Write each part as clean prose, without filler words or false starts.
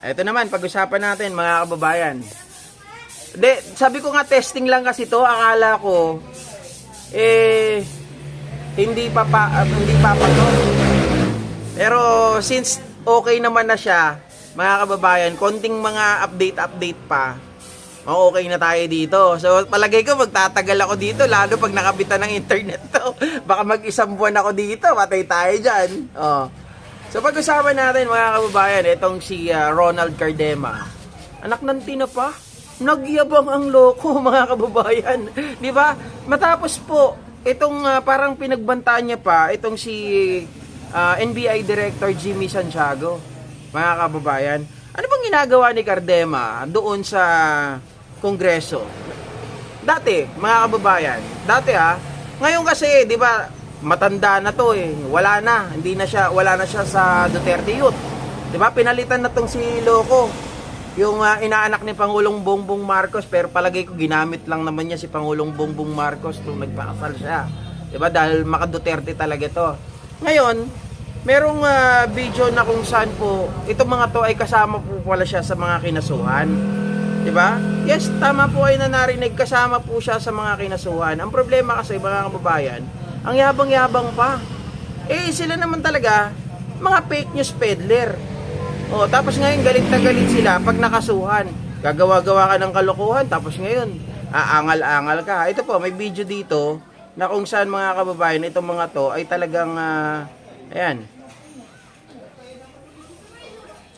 Ito naman, pag-usapan natin mga kababayan. Sabi ko nga testing lang kasi to, akala ko hindi pa to. Pero since okay naman na siya, mga kababayan, konting mga update pa, okay na tayo dito. So palagay ko magtatagal ako dito, lalo pag nakabitan ng internet to. Baka mag-isang buwan ako dito, patay tayo dyan. So pag-usapan natin mga kababayan, itong si Ronald Cardema. Anak ng tinapa, nagyabang ang loko mga kababayan. Di ba? Matapos po, itong parang pinagbantaan niya pa, itong si NBI Director Jimmy Santiago. Mga kababayan, ano bang ginagawa ni Cardema doon sa Kongreso? Dati, mga kababayan, ngayon kasi, di ba, matanda na to wala na siya sa Duterte Youth. 'Di ba? Pinalitan na tong si Loco, yung inaanak ni Pangulong Bongbong Marcos, pero palagay ko ginamit lang naman niya si Pangulong Bongbong Marcos nung nagpakasal siya. 'Di ba? Dahil maka Duterte talaga to. Ngayon, merong video na kung saan po itong mga to ay kasama po pala siya sa mga kinasuhan. 'Di ba? Yes, tama po ay narinig, kasama po siya sa mga kinasuhan. Ang problema kasi mga kababayan, ang yabang-yabang pa. Sila naman talaga, mga fake news peddler. Tapos ngayon galit na galit sila pag nakasuhan. Gagawa-gawa ka ng kalokohan, tapos ngayon, aangal-angal ka. Ito po, may video dito na kung saan mga kababayan, itong mga to ay talagang, ayan.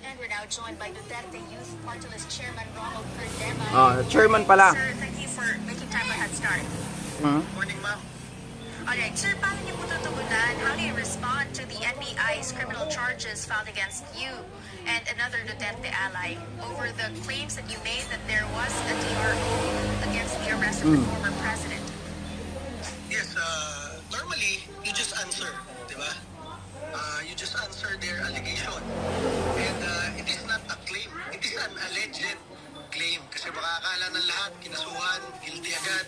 And we're now joined by Duterte Youth Party List Chairman Ronald Cardema. Chairman pala. Sir, thank you for making time to head start. Morning, ma'am. Alright, sir, paano niyo po tutugunan? How do you respond to the NBI's criminal charges filed against you and another Duterte ally over the claims that you made that there was a DRO against the arrest of the former president? Yes, normally, you just answer, di ba? You just answer their allegation. And it is not a claim. It is an alleged claim. Kasi baka akala ng lahat, kinasuhan, guilty agad.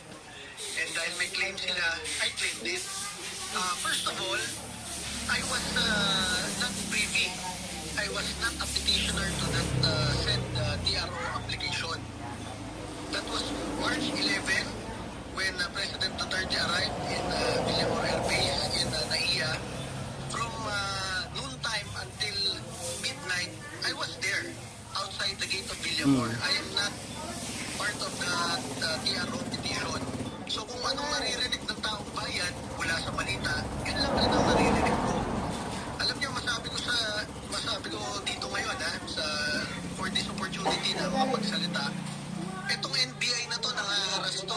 And dahil may claim sila, I claimed it. First of all, I was not privy. I was not a petitioner to that said DRO application. That was March 11 when President Duterte arrived in Villamor Air Base in NAIA. From noontime until midnight, I was there outside the gate of Villamor. I am not part of the DRO petition. So kung anong naririnig ng taong bayan mula sa balita, yun lang rin ang naririnig ko. Alam niyo, masabi ko dito ngayon for this opportunity na makapagsalita, itong NBI na to nangaharas to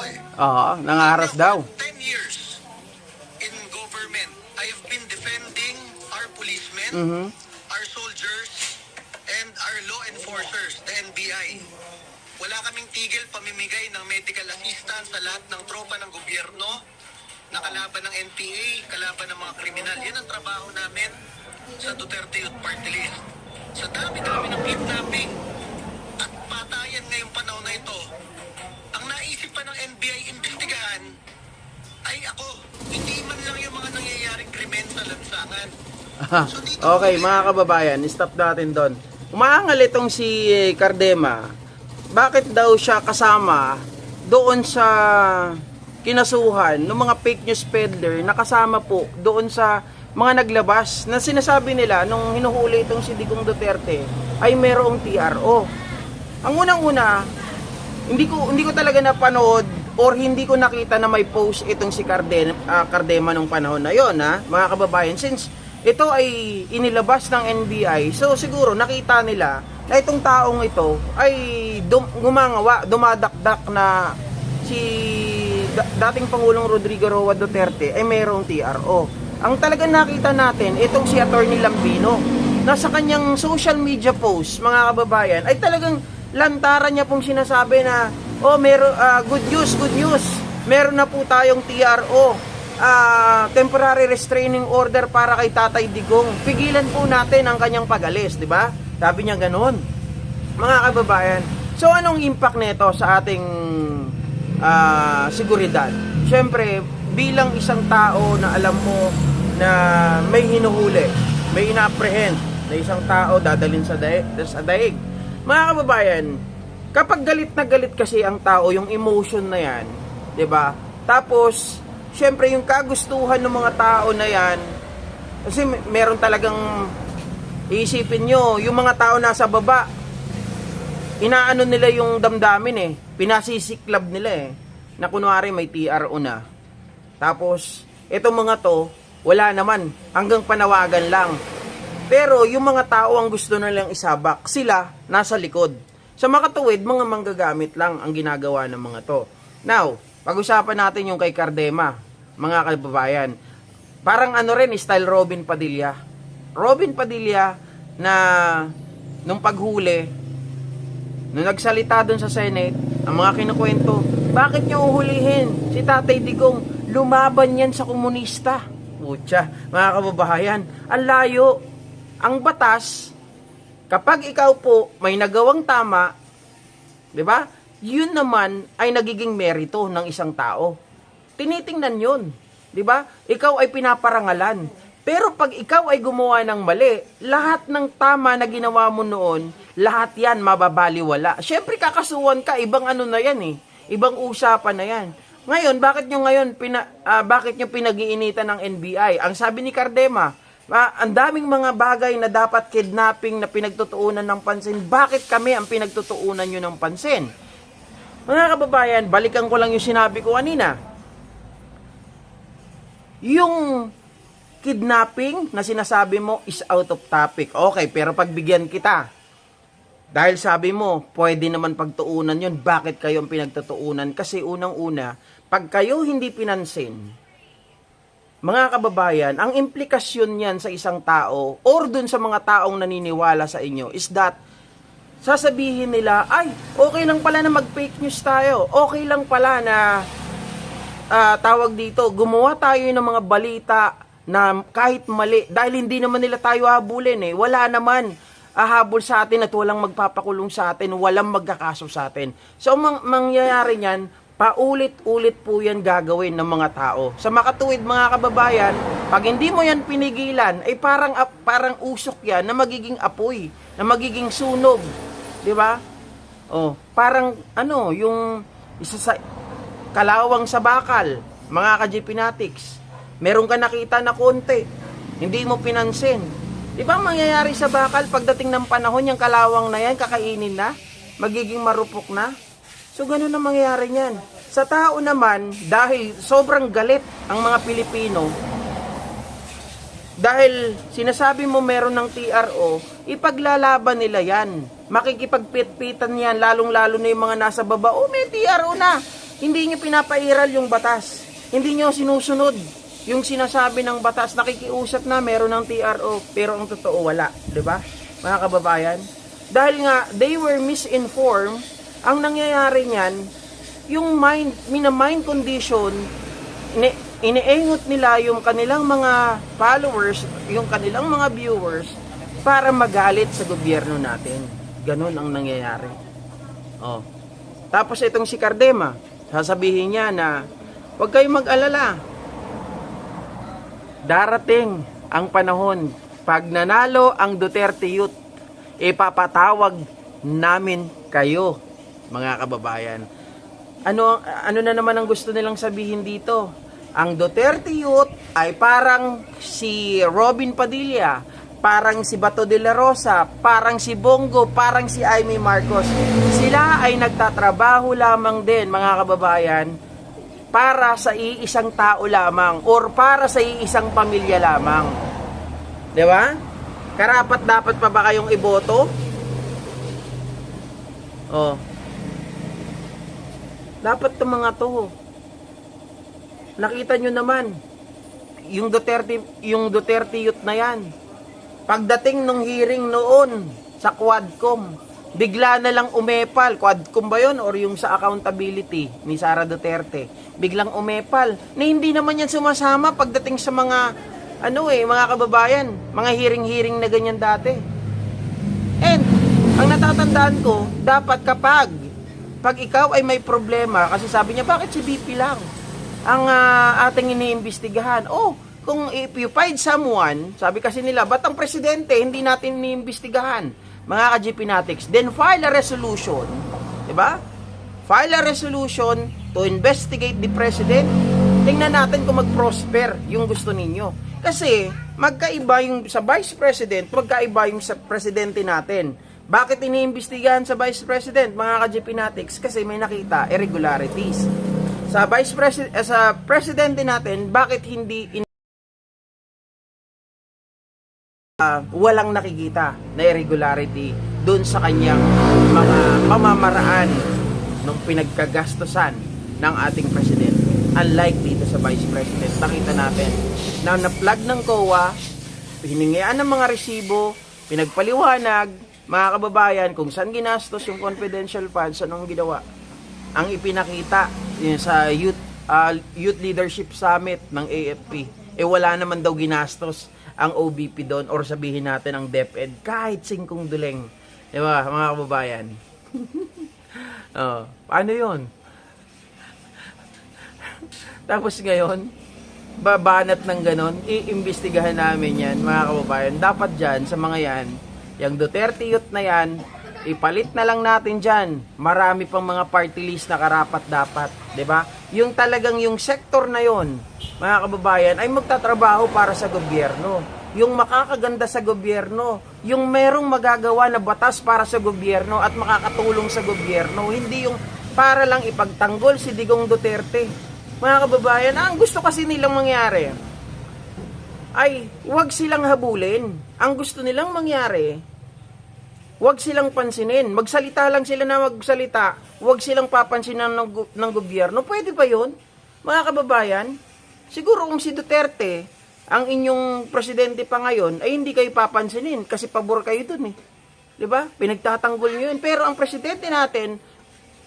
Nangaharas daw. 10 years in government, I have been defending our policemen, our soldiers, and our law enforcers, the NBI. Wala kaming tigil pamimigay ng medical assistance sa lahat ng tropa ng gobyerno, na kalaban ng NPA, kalaban ng mga kriminal. Yan ang trabaho namin sa Duterte Youth Party List. Sa dami-dami ng kidnapping at patayan ngayong panahon na ito, ang naisip pa ng NBI investigahan ay ako. Hindi man lang yung mga nangyayaring krimen sa lansangan. Okay, mga kababayan, stop natin doon. Umaangal itong si Cardema. Bakit daw siya kasama doon sa kinasuhan ng mga fake news peddler na kasama po doon sa mga naglabas na sinasabi nila nung hinuhuli itong si Digong Duterte ay merong TRO. Ang unang-una, hindi ko talaga napanood or hindi ko nakita na may post itong si Cardema nung panahon na yon, mga kababayan, since ito ay inilabas ng NBI. So siguro nakita nila na itong taong ito ay dumadakdak na si dating Pangulong Rodrigo Roa Duterte ay mayroong TRO. Ang talagang nakita natin, itong si Attorney Lambino, na sa kanyang social media post, mga kababayan, ay talagang lantaran niya pong sinasabi na, good news, meron na po tayong TRO, temporary restraining order para kay Tatay Digong. Pigilan po natin ang kanyang pag-alis, di ba? Sabi niya ganoon. Mga kababayan, so anong impact nito sa ating seguridad? Siyempre, bilang isang tao na alam mo na may hinuhuli, may ina-apprehend na isang tao dadalhin sa daig. Mga kababayan, kapag galit na galit kasi ang tao, yung emotion na yan, 'di ba? Tapos, syempre yung kagustuhan ng mga tao na yan, kasi meron talagang iisipin nyo, yung mga tao nasa baba, inaano nila yung damdamin eh, pinasisiklab nila eh, na kunwari may TRO na. Tapos, itong mga to, wala naman, hanggang panawagan lang. Pero yung mga tao ang gusto nilang isabak, sila nasa likod. Sa makatuwid, mga manggagamit lang ang ginagawa ng mga to. Now, pag-usapan natin yung kay Cardema, mga kababayan. Parang ano rin, style Robin Padilla. Robin Padilla na nung paghuli, nung nagsalita dun sa Senate, ang mga kinukwento, bakit nyo uhulihin si Tatay Digong? Lumaban yan sa komunista. Putya, mga kababayan, ang layo. Ang batas, kapag ikaw po may nagawang tama, di ba? Yun naman ay nagiging merito ng isang tao. Tinitingnan yun. Di ba? Ikaw ay pinaparangalan. Pero pag ikaw ay gumawa ng mali, lahat ng tama na ginawa mo noon, lahat yan mababaliwala. Siyempre kakasuhan ka, ibang ano na yan eh. Ibang usapan na yan. Ngayon, bakit nyo pinag-iinitan ng NBI? Ang sabi ni Cardema, ang daming mga bagay na dapat kidnapping na pinagtutuunan ng pansin. Bakit kami ang pinagtutuunan nyo ng pansin? Mga kababayan, balikan ko lang yung sinabi ko kanina. Yung kidnapping na sinasabi mo is out of topic. Okay, pero pagbigyan kita. Dahil sabi mo, pwede naman pagtuunan yun. Bakit kayo ang pinagtutuunan? Kasi unang-una, pag kayo hindi pinansin, mga kababayan, ang implikasyon niyan sa isang tao or dun sa mga taong naniniwala sa inyo is that sasabihin nila, ay, okay lang pala na mag-fake news tayo. Okay lang pala na tawag dito, gumawa tayo ng mga balita na kahit mali. Dahil hindi naman nila tayo habulin eh. Wala naman ahabol sa atin at walang magpapakulong sa atin, walang magkakaso sa atin. So, mangyayari niyan, paulit-ulit po yan gagawin ng mga tao. Sa makatuwid mga kababayan, pag hindi mo yan pinigilan, ay parang usok yan na magiging apoy, na magiging sunog. Di ba? Oh, parang ano, yung isa sa kalawang sa bakal, mga ka-Jeepinatics. Meron ka nakita na konti, hindi mo pinansin. Di ba mangyayari sa bakal pagdating ng panahon, yung kalawang na yan, kakainin na, magiging marupok na? So, ganun ang mangyayari niyan. Sa tao naman, dahil sobrang galit ang mga Pilipino, dahil sinasabi mo meron ng TRO, ipaglalaban nila yan. Makikipagpit-pitan yan, lalong-lalo na yung mga nasa baba. Oh, may TRO na. Hindi nyo pinapairal yung batas. Hindi nyo sinusunod yung sinasabi ng batas. Nakikiusap na meron ng TRO, pero ang totoo wala. Diba, mga kababayan? Dahil nga, they were misinformed. Ang nangyayari niyan, yung mind condition, iniengot nila yung kanilang mga followers, yung kanilang mga viewers, para magalit sa gobyerno natin. Ganun ang nangyayari. Oh. Tapos itong si Cardema, sasabihin niya na, huwag kayong mag-alala. Darating ang panahon, pag nanalo ang Duterte Youth, ipapatawag namin kayo, mga kababayan. Ano na naman ang gusto nilang sabihin dito? Ang Duterte Youth ay parang si Robin Padilla, parang si Bato de la Rosa, parang si Bongo, parang si Amy Marcos. Sila ay nagtatrabaho lamang din, mga kababayan, para sa iisang tao lamang or para sa iisang pamilya lamang. 'Di ba? Karapat dapat pa ba kayong iboto? Oh. Dapat 'tong mga 'to. Nakita nyo naman yung Duterte Youth na 'yan. Pagdating nung hearing noon sa Quadcom, bigla na lang umepal. Quadcom ba yun? Or yung sa accountability ni Sara Duterte. Biglang umepal. Na hindi naman yan sumasama pagdating sa mga, mga kababayan. Mga hearing-hearing na ganyan dati. And, ang natatandaan ko, dapat pag ikaw ay may problema, kasi sabi niya, bakit si BP lang ang ating iniimbestigahan? Oh, kung if you find someone, sabi kasi nila, ba't ang presidente hindi natin iniimbestigahan? mga ka-GP Natics, then file a resolution, di ba? File a resolution to investigate the president. Tingnan natin kung mag-prosper yung gusto ninyo. Kasi, magkaiba yung sa vice president, magkaiba yung sa presidente natin. Bakit iniimbestigahan sa vice president, mga ka-GP Natics? Kasi may nakita irregularities. Sa sa presidente natin, bakit hindi walang nakikita na irregularity doon sa kanyang mga pamamaraan ng pinagkagastosan ng ating presidente? Unlike dito sa Vice President, nakita natin na na-plug ng COA, hiningian ng mga resibo, pinagpaliwanag, mga kababayan, kung saan ginastos yung confidential funds, anong ginawa. Ang ipinakita sa Youth Leadership Summit ng AFP, wala naman daw ginastos ang OBP doon, or sabihin natin ang DepEd, kahit 5 duleng. Diba, mga kababayan? Paano yun? Tapos ngayon, babanat ng ganon, iimbestigahan namin yan, mga kababayan. Dapat dyan, sa mga yan, yung Duterte youth na yan, ipalit na lang natin dyan. Marami pang mga party list na karapat dapat, di ba? Yung talagang yung sektor na yon, mga kababayan, ay magtatrabaho para sa gobyerno. Yung makakaganda sa gobyerno, yung merong magagawa na batas para sa gobyerno at makakatulong sa gobyerno, hindi yung para lang ipagtanggol si Digong Duterte. Mga kababayan, ang gusto kasi nilang mangyari ay wag silang habulin. Ang gusto nilang mangyari, wag silang pansinin. Magsalita lang sila na magsalita, wag silang papansinan ng gobyerno. Pwede ba yun? Mga kababayan, siguro kung si Duterte, ang inyong presidente pa ngayon, ay hindi kayo papansinin kasi pabor kayo dun eh. Diba? Pinagtatanggol nyo yun. Pero ang presidente natin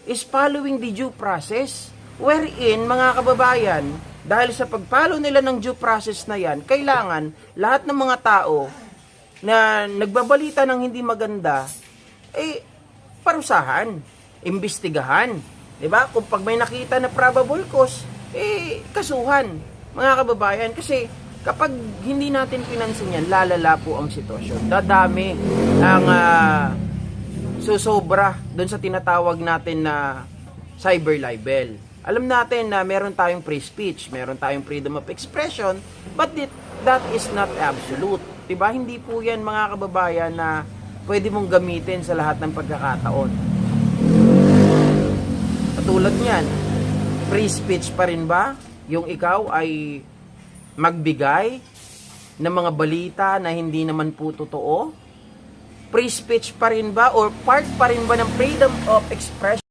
is following the due process. Wherein, mga kababayan, dahil sa pag-follow nila ng due process na yan, kailangan lahat ng mga tao na nagbabalita ng hindi maganda, parusahan, imbestigahan. Diba? Kung pag may nakita na probable cause, kasuhan, mga kababayan. Kasi kapag hindi natin pinansin yan, lalala po ang sitwasyon. Dadami ang susobra doon sa tinatawag natin na cyber libel. Alam natin na meron tayong free speech, meron tayong freedom of expression, but that is not absolute. Diba? Hindi po yan, mga kababayan, na pwede mong gamitin sa lahat ng pagkakataon. Katulad niyan, free speech pa rin ba yung ikaw ay magbigay ng mga balita na hindi naman po totoo? Free speech pa rin ba or part pa rin ba ng freedom of expression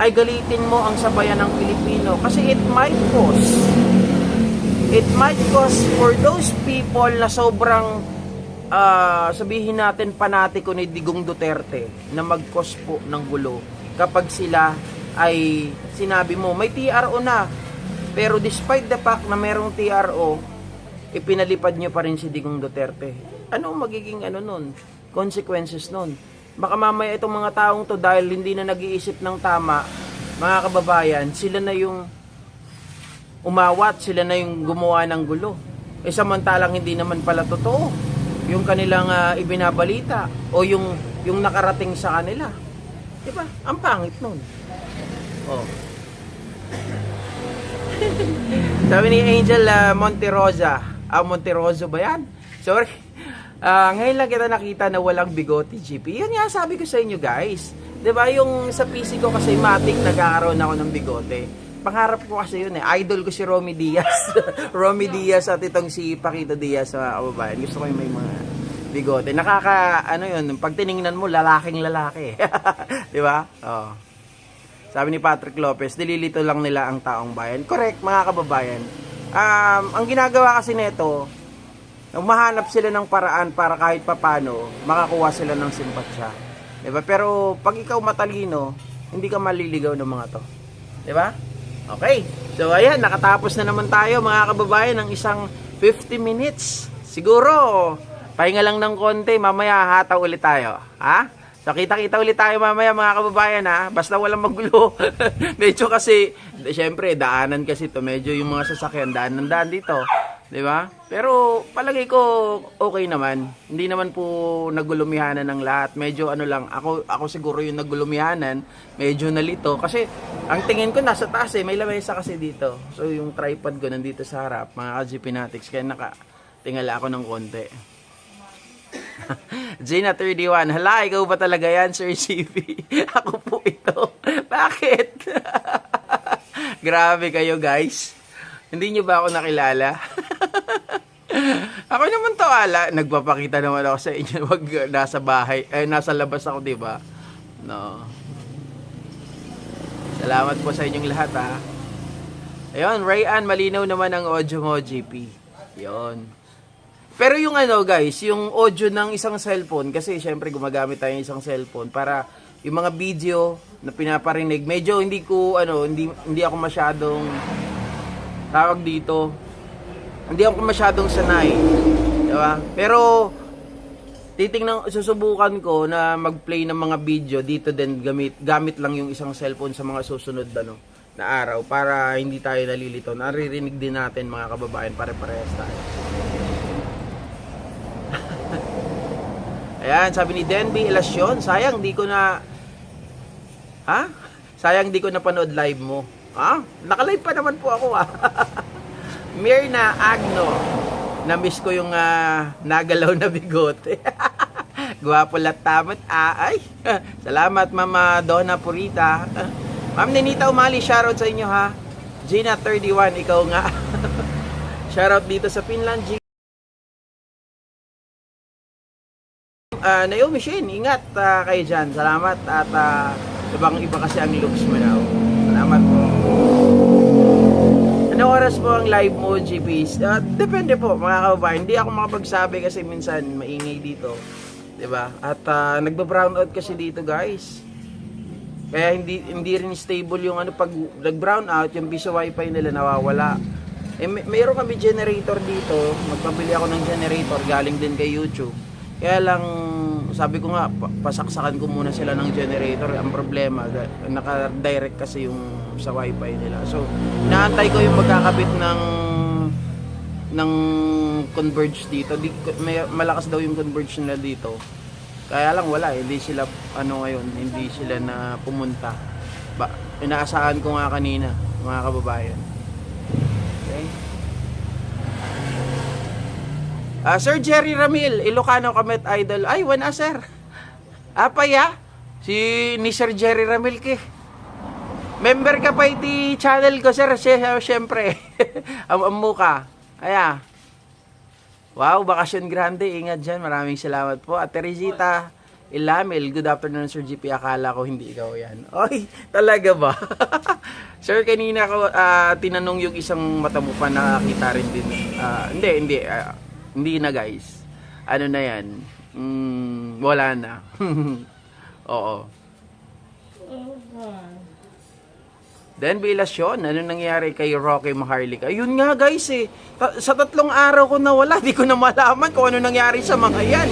ay galitin mo ang sabayan ng Pilipino? Kasi it might cause for those people na sobrang sabihin natin panatiko ni Digong Duterte na mag-cause po ng gulo kapag sila ay sinabi mo may TRO na, pero despite the fact na merong TRO, ipinalipad nyo pa rin si Digong Duterte. Ano magiging nun? Consequences nun? Baka mamaya itong mga taong to, dahil hindi na nag-iisip ng tama, mga kababayan, sila na yung umawat, sila na yung gumawa ng gulo. Samantalang hindi naman pala totoo yung kanilang ibinabalita o yung nakarating sa kanila. Diba? Ang pangit nun. Oh. Sabi ni Angel Monterosa. Monteroso ba yan? Sorry. Ngayon lang kita nakita na walang bigote, GP. Yun nga sabi ko sa inyo, guys. Diba, yung sa PC ko kasi matik nagkakaroon ako ng bigote. Pangarap ko kasi yun eh. Idol ko si Romy Diaz. Romy Diaz at itong si Paquito Diaz sa kababayan. Gusto ko yung may mga bigote. Yun, pag tiningnan mo, lalaking lalaki. Diba? Oh. Sabi ni Patrick Lopez, dililito lang nila ang taong bayan. Correct, mga kababayan. Ang ginagawa kasi nito, mahanap sila ng paraan para kahit papano makakuha sila ng simpatsya. Diba? Pero pag ikaw matalino, hindi ka maliligaw ng mga to. Diba? Okay. So ayan, nakatapos na naman tayo, mga kababayan, ng isang 50 minutes. Siguro, pahinga lang ng konti, mamaya hataw ulit tayo. Ha? So kita-kita ulit tayo mamaya, mga kababayan, ha? Basta walang magulo. Medyo kasi, syempre, daanan kasi to. Medyo yung mga sasakyan, daan dito. 'Di ba? Pero palagay ko okay naman. Hindi naman po nagulumihanan ng lahat. Medyo ano lang, ako siguro yung nagulumihanan, medyo nalito kasi ang tingin ko nasa taas may lamesa kasi dito. So yung tripod ko nandito sa harap, mga ka-GP Natics, kaya nakatingala ako ng konti. Gina 31, hala, ikaw ba talaga yan, Sir CP? Ako po ito. Bakit? Grabe kayo, guys. Hindi nyo ba ako nakilala? Ako naman to, nagpapakita naman ako sa inyo. Wag nasa bahay, nasa labas ako, di ba? No. Salamat po sa inyong lahat, ha. Ayun, Rayan, malinaw naman ang audio mo, GP. Ayun. Pero yung guys, yung audio ng isang cellphone, kasi syempre gumagamit tayo ng isang cellphone para yung mga video na pinaparinig, medyo hindi ako masyadong tawag dito. Hindi ako masyadong sanay. Diba? Pero susubukan ko na mag-play ng mga video dito din gamit lang yung isang cellphone sa mga susunod na araw para hindi tayo nalilito. Naririnig din natin mga kababayan, pare-parehas tayo. Ayan, sabi ni Denby Elasyon, sayang di ko napanood live mo. Naka-live pa naman po ako, Mirna Agno, na-miss ko yung nagalaw na bigote. Gwapo lahat tamat. Ay, salamat Mama Donna Purita. Ma'am Nenita Umali, shoutout sa inyo, ha. Gina 31, ikaw nga. Shoutout dito sa Finland. Naomi Shane, ingat kayo dyan. Salamat at iba kasi ang looks mo now. Salamat po. Anong oras po ang live mo, GPs? Depende po mga kababayan. Hindi ako makapagsabi kasi minsan maingay dito. 'Di ba? At nagba-brown out kasi dito, guys. Kaya hindi rin stable yung pag nag-brown out, yung piso wifi nila nawawala. Mayroon kami generator dito. Magpabili ako ng generator galing din kay YouTube. Kaya lang, sabi ko nga, pasaksakan ko muna sila ng generator. Ang problema, naka-direct kasi yung sa wifi nila. So, inaantay ko yung magkakabit ng converge dito. Malakas daw yung converge nila dito. Kaya lang wala, hindi sila, hindi sila na pumunta. Inaasahan ko nga kanina, mga kababayan. Okay? Sir Jerry Ramil, Ilocano Kamet Idol. Ay, wala sir. Apaya? Ni Sir Jerry Ramil ke. Member ka pa iti channel ko, sir. Siyempre. Ang muka. Aya. Wow, Bakasyon Grande. Ingat dyan. Maraming salamat po. At Teresita Ilamil, good afternoon, Sir GP. Akala ko hindi ikaw yan. Ay, talaga ba? Sir, kanina ko tinanong yung isang mata mo pa, nakakita rin din. Hindi na, guys. Ano na yan? Wala na. Oo. Then, Bilasyon, ano nangyari kay Rocky Maharlika? Ayun nga, guys, sa 3 araw ko nawala, di ko na malaman kung ano nangyari sa mga yan.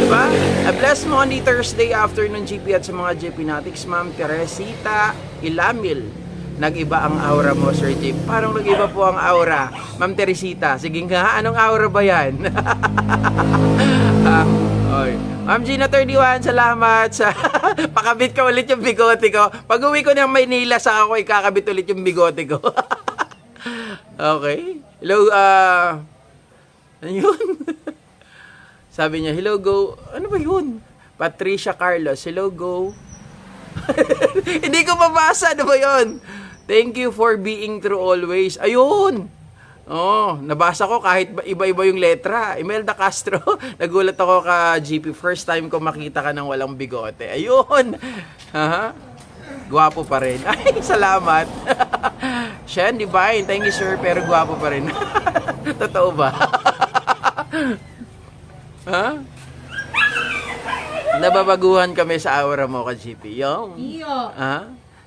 Diba? A blessed Monday, Thursday afternoon, GP at sa mga GP Natics, Ma'am Teresita Ilamil. Nag-iba ang aura mo, Sir Jeep. Parang nag-iba po ang aura, Ma'am Teresita. Sige nga, anong aura ba yan? Ma'am Gina 31, salamat sa pakabit ka ulit yung bigote ko. Pag uwi ko ng Maynila, sa ako ikakabit ulit yung bigote ko. Okay. Hello, ano yun? Sabi niya, hello, go. Ano ba yun? Patricia Carlos, hello, go. Hindi ko mabasa, ano ba yun? Thank you for being true always. Ayun! Nabasa ko kahit iba-iba yung letra. Imelda Castro, nagulat ako ka GP. First time ko makita ka ng walang bigote. Ayun! Gwapo pa rin. Ay, salamat. Shen Divine, thank you sir, pero gwapo pa rin. Totoo ba? Nababaguhan kami sa aura mo ka GP. Yung.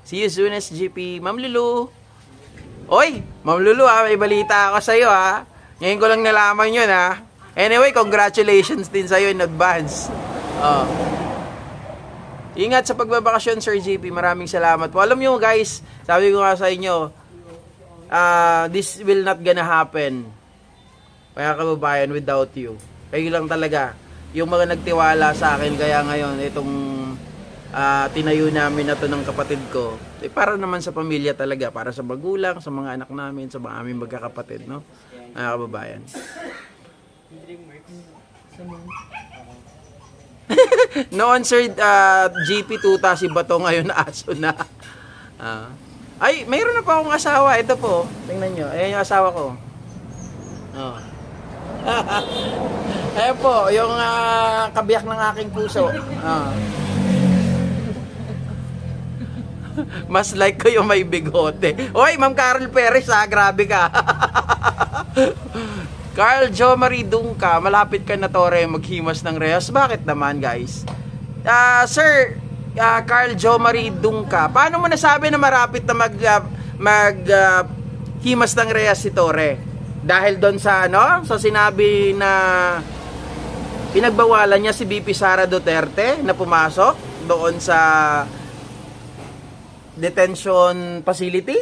See you soon as GP. Ma'am Lulu. Oy, Ma'am Lulu, may balita ako sa iyo, Ngayon ko lang nalaman 'yun, Anyway, congratulations din sa iyo in advance. Ingat sa pagbabakasyon, Sir GP. Maraming salamat po. Alam niyo, guys, sabi ko nga sa inyo, this will not gonna happen Kaya kababayan, without you. Kayo lang talaga. Yung mga nagtiwala sa akin, kaya ngayon, itong tinayo namin na to ng kapatid ko, para naman sa pamilya talaga, para sa magulang, sa mga anak namin, sa mga aming magkakapatid, no? Mga kababayan. Noon, Sir GP Tuta, si Bato ngayon aso na. Ay, mayroon na pa akong asawa. Ito po, tingnan nyo. Ayan yung asawa ko. Oh. Ayan po, yung kabiyak ng aking puso. Mas like ko yung may bigote. Oy, Ma'am Carol Perez, grabe ka. Carl Jo Marie Dungka, malapit ka na Tore maghimas ng rehas. Bakit naman, guys? Sir Carl Jo Marie Dungka, paano mo nasabi na marapit na himas ng rehas si Tore? Dahil doon sa sa sinabi na pinagbawalan niya si BP Sara Duterte na pumasok doon sa detention facility?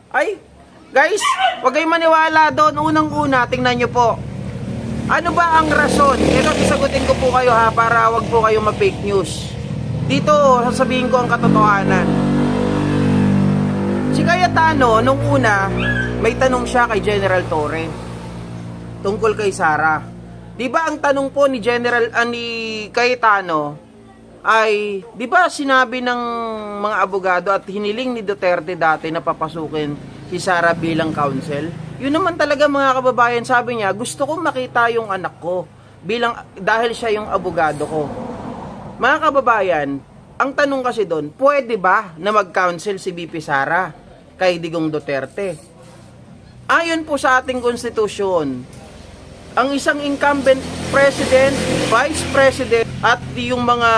Ay, guys, huwag kayong maniwala doon. Unang-una, tingnan nyo po. Ano ba ang rason? Ito, isagutin ko po kayo para wag po kayo ma-fake news. Dito, sasabihin ko ang katotohanan. Si Cayetano, nung una, may tanong siya kay General Torre tungkol kay Sara. Di ba ang tanong po ni ni Cayetano ay, di ba sinabi ng mga abogado at hiniling ni Duterte dati na papasukin si Sara bilang counsel? Yun naman talaga mga kababayan, sabi niya, gusto kong makita yung anak ko dahil siya yung abogado ko. Mga kababayan, ang tanong kasi doon, pwede ba na mag-counsel si BP Sara kay Digong Duterte? Ayon po sa ating konstitusyon, ang isang incumbent president, vice president, at yung mga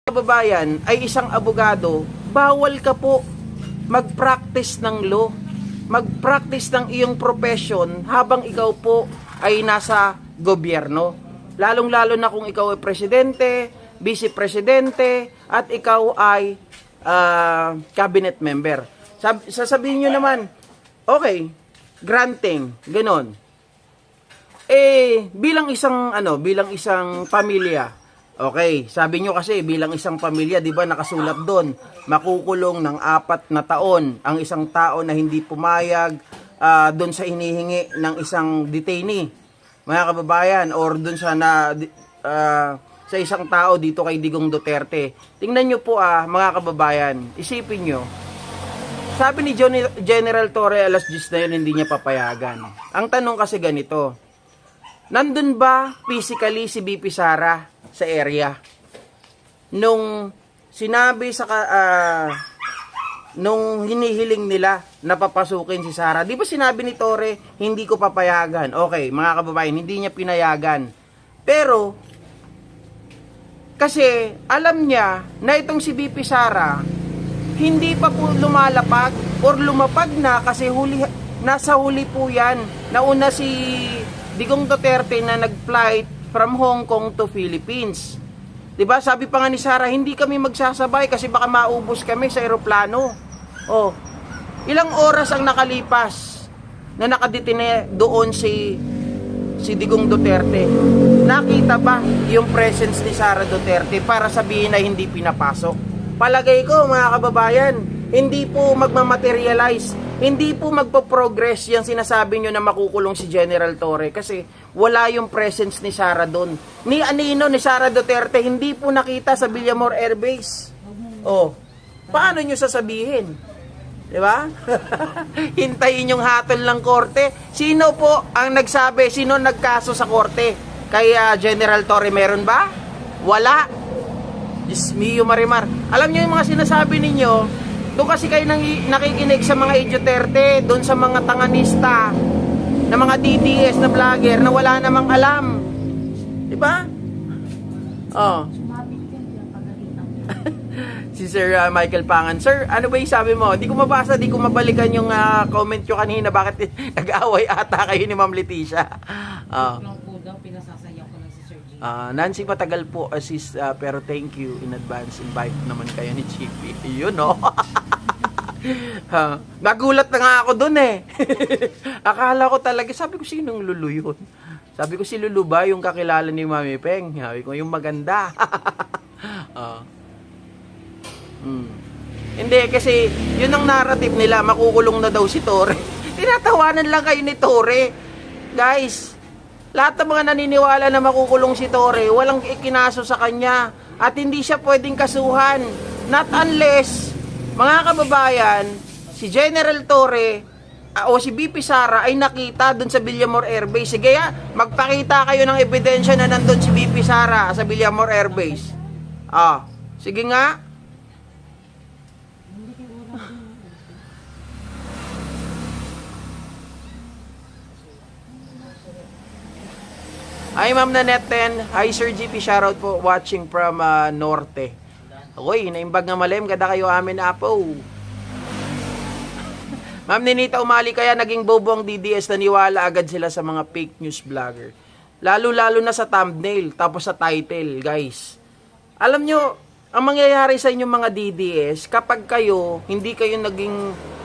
kababayan ay isang abogado, bawal ka po mag-practice ng law, mag-practice ng iyong profession habang ikaw po ay nasa gobyerno. Lalong-lalo na kung ikaw ay presidente, vice-presidente, at ikaw ay cabinet member. Sasabihin nyo naman, okay, granting, ganon. Bilang isang pamilya, okay, sabi nyo kasi bilang isang pamilya, di ba nakasulat doon, makukulong ng 4 na taon ang isang tao na hindi pumayag doon sa hinihingi ng isang detainee, mga kababayan, or doon sa isang tao dito kay Digong Duterte. Tingnan nyo po mga kababayan, isipin nyo, sabi ni General Torre alas 10 na yun, hindi niya papayagan. Ang tanong kasi ganito, nandun ba physically si BP Sara sa area? Nung sinabi nung hinihiling nila na papasukin si Sara, di ba sinabi ni Torre, hindi ko papayagan? Okay, mga kababayan, hindi niya pinayagan. Pero, kasi alam niya na itong si BP Sara, hindi pa po lumalapag or lumapag na kasi nasa huli po yan. Nauna si Digong Duterte na nag-flight from Hong Kong to Philippines. Diba? Sabi pa nga ni Sara, hindi kami magsasabay kasi baka maubos kami sa eroplano. Oh, ilang oras ang nakalipas na nakadetine doon si Digong Duterte? Nakita ba yung presence ni Sara Duterte para sabihin na hindi pinapasok? Palagay ko mga kababayan, hindi po magmamaterialize, hindi po magpo-progress yung sinasabi nyo na makukulong si General Torre kasi wala yung presence ni Sara doon. Ni Sara Duterte, hindi po nakita sa Villamor Air Base. Oh, paano nyo sasabihin? Diba? Hintayin yung hatol ng korte. Sino po ang nagsabi? Sino nagkaso sa korte? Kay General Torre, meron ba? Wala. Diyos mio Marimar. Alam niyo yung mga sinasabi ninyo, doon kasi kayo nakikinig sa mga Duterte, doon sa mga tanganista, na mga DDS na vlogger na wala namang alam. Diba? Oh. Si Sir Michael Pangan. Sir, ano ba yung sabi mo? Di ko mabasa, di ko mabalikan yung comment nyo kanina. Bakit nag-aaway ata kayo ni Ma'am Leticia? Pinasasayaw ko lang si Sir G. Nancy, matagal po assist pero thank you in advance. Invite naman kayo ni GP. Yun, no? Ha, nagulat na nga ako dun eh. Akala ko talaga, sabi ko sinong Lulu yun? Sabi ko si Lulu ba yung kakilala ni Mami Peng? Sabi ko yung maganda. Hindi, kasi yun ang narrative nila, makukulong na daw si Tore. Tinatawanan lang kayo ni Tore. Guys, lahat ng mga naniniwala na makukulong si Tore, walang ikinaso sa kanya. At hindi siya pwedeng kasuhan. Not unless, mga kababayan, si General Tore o si BP Sara ay nakita dun sa Villamor Air Base. Sige magpakita kayo ng ebidensya na nandun si BP Sara sa Villamor Air Base. Sige nga. Hi Ma'am Nanette 10. Hi Sir GP, shoutout po watching from Norte. Akoy, naimbag nga malim, kada kayo amin apo. Ma'am Ninita Umali, kaya naging bobo ang DDS, naniwala agad sila sa mga fake news vlogger. Lalo-lalo na sa thumbnail, tapos sa title, guys. Alam nyo, ang mangyayari sa inyong mga DDS, kapag kayo, hindi kayo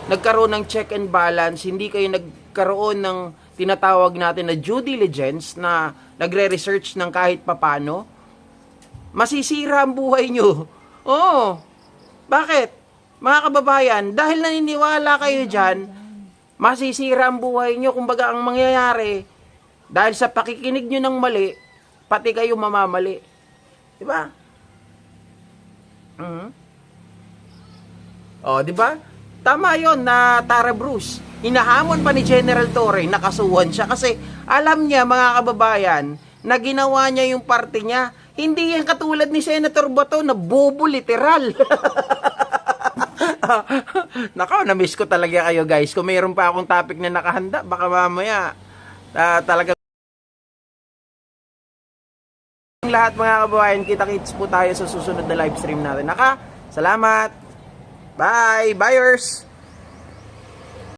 nagkaroon ng check and balance, hindi kayo nagkaroon ng tinatawag natin na due diligence, na nagre-research ng kahit papano, masisira ang buhay nyo. Oo. Bakit? Mga kababayan, dahil naniniwala kayo dyan, masisira ang buhay nyo. Kumbaga, ang mangyayari, dahil sa pakikinig nyo ng mali, pati kayo mamamali. Diba? Diba? Tama yon na Tara Bruce. Hinahamon pa ni General Torre, nakasuhan siya. Kasi alam niya, mga kababayan, na ginawa niya yung parte niya. Hindi yan katulad ni Senator Bato na bobo literal. Nako, na-miss ko talaga kayo guys. Kung mayroon pa akong topic na nakahanda, baka mamaya talaga lahat mga kababayan, kita-kits po tayo sa susunod na live stream natin. Salamat! Bye! Buyers!